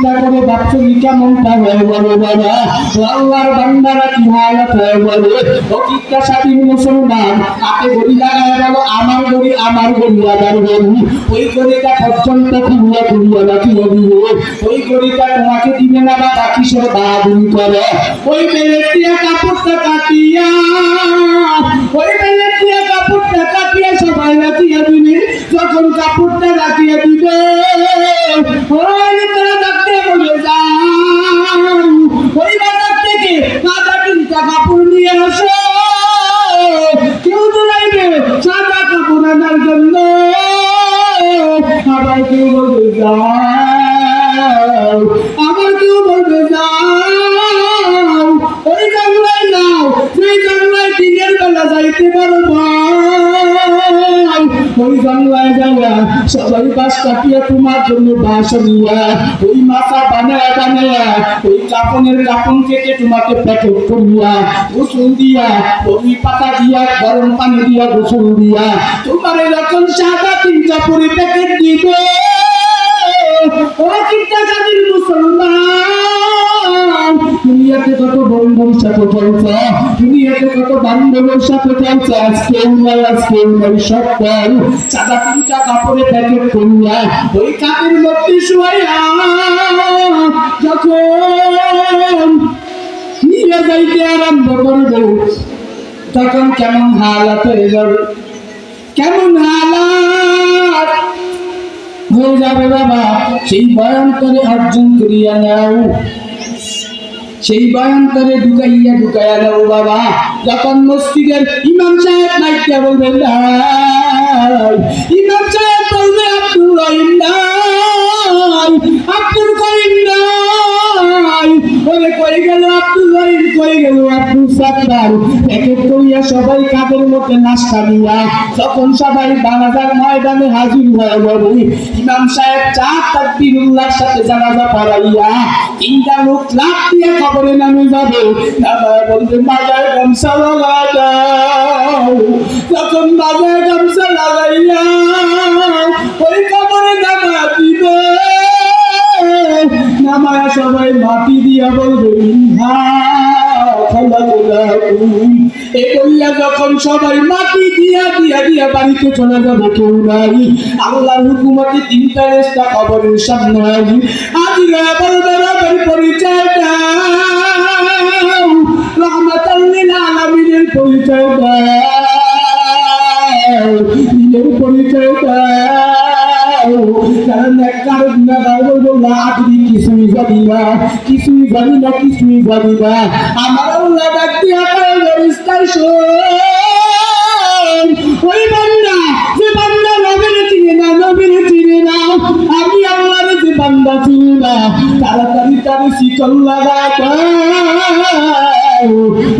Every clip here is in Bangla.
চিন্তা করে বাচ্চি কেমনটা হয়ে বলো বাবা, আল্লাহর বান্দারা কি হালত হয়ে বলো। প্রতিটা স্বাধীন মুসলমান হাতে গড়ি লাগায় বলো আমার গড়ি আমার গড়ি। ওই গড়িটা পর্যন্ত খুলিয়া খুলিয়া রাখিয়ে দিবে, ওই গড়িটা তোমাকে দিবে না বাবা কিসের বাহাদুরি করে। ওই বেলের দিয়া কাপড়টা কাটিয়া, ওই বেলের দিয়া কাপড়টা কাটিয়া সবাই রাখিয়া দিবে। যখন কাপড়টা রাখিয়া দিবে ওই তারা ডাকতে বলে যাও, ওই বাজার থেকে সাদা তিনটা কাপড় নিয়ে আসো। কেউ দৌড়াইবে সাদা কাপড় আনার জন্য, আবার কেউ বলবে যাও, আবার কেউ বলবে যাও ওই জানলায় যাও, সেই জানলায় দিনের বেলা যাইতে পারবো। ওই জানলায় যাওয়া সবাই বাস কাটিয়া তোমার জন্য বাস নিয়া, ওই মাথা বানায়া বানায়া ওই কাপনের কাপন কেটে তোমাকে প্যাকেট করিয়া গোসল দিয়া, ওই পাতা দিয়া গরম পানি দিয়া গোসল দিয়া তোমার যখন সাদা তিন কাপড়ে প্যাকেট দিবে। ও চিন্তা স্বাধীন মুসলমান, দুনিয়াতে কত বন্ধুর সাথে চলছে, দুনিয়াতে কত বান্ধবের সাথে চলছে, আজকেও নাই সপ্তাহ সাদা তিনটা কাপড়ে প্যাকেট করিয়া ওই কাপের মধ্যে শুয়াইয়া যখন নিয়ে যাইতে আরম্ভ করবে তখন কেমন হালাত হয়ে যাবে, কেমন হালাত হয়ে যাবে বাবা। সেই বয়ান্তরে অর্জন করিয়া নাও, সেই বয়ান্তরে ঢুকাইয়া ঢুকাইয়া নাও বাবা। যখন মসজিদের ইমাম সাহেব নাইকা বলবেন ইমাম সাহেব বলবে আব্দুল রহিম নাই, আব্দুল করিম নাই, বলে কই গেল আব্দুল রহিম, কই গেল আব্দুল সাত্তার। প্যাকেট করিয়া সবাই কাদের মধ্যে নাস্তা নিয়া তখন সবাই বাজার ময়দানে হাজির হয়ে যাবে। ইমাম সাহেব চার তাকবীরুল্লাহর সাথে জানাজা পড়াইয়া তিনটা লোক লাফ দিয়ে কবরে নামে যাবে। বলবে মাজায় গামছা লাগাও, যখন মাজায় গামছা লাগাইয়া ওই কবরে নামা দিবে, নামায়া সবাই মাটি দিয়া বলবে যখন সবাই মাটি দিয়া দিয়া দিয়া বাড়িতে চলে যাবে কেউ নাই। আল্লাহর হুকুমতে তিনটা রেস্তা কবরের সামনে আজি আজিরা বলবে রবের পরিচয় দাও, রহমাতাল লিল আলামিনের পরিচয় দাও, দিনের পরিচয় দাও। কারণ এক কারণ না বলবো না আজকে কিছুই জানি না, কিছুই জানি না, কিছুই জানি না। আমার আল্লাহ ডাক দিয়া ফেরেশতার শোন, ওই বান্দা যে বান্দা নবীর চিনে না, নবীর চিনে না, আমি আল্লাহর যে বান্দা চিনি না, তাড়াতাড়ি তার শিকল লাগাও,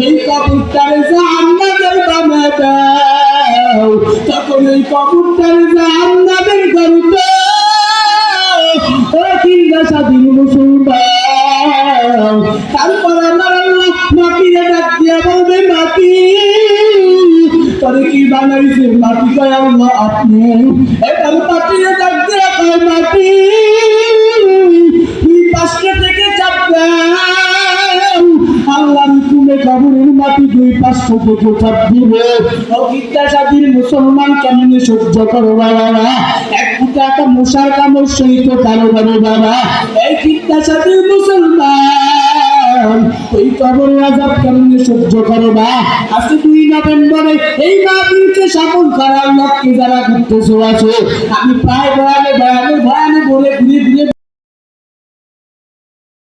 এই কবরটারে জান্নাতের বানা দাও। তখন এই কবরটারে জান্নাতের গর্তে ও চিন্তা স্বাধীন মুসলমান। তারপর আমার আল্লাহ মাটিরে ডাক দিয়া বলবে মাটি তোরে কি বানাইছে? মাটি কয় আল্লাহ আপনি। এবার মাটিরে ডাক দিয়া কয় মাটি তুই পাশে থেকে চাপ দাও, আল্লাহর হুকুমে কবরের মাটি দুই পাশে থেকে চাপ দিবে। ও চিন্তা স্বাধীন মুসলমান কেমনে সহ্য করো বাবা, এক ফুটা একটা মশার কামড় সহিত পারো বাবা। এই চিন্তা স্বাধীন মুসলমান ওই কবরের আযাব কেমনে সহ্য করো বা। আজকে 2 নভেম্বরে এই মাহফিলকে সফল করার লক্ষ্যে যারা ঘুরতেছো আছে, আমি প্রায় বয়ানে বলে ঘুরে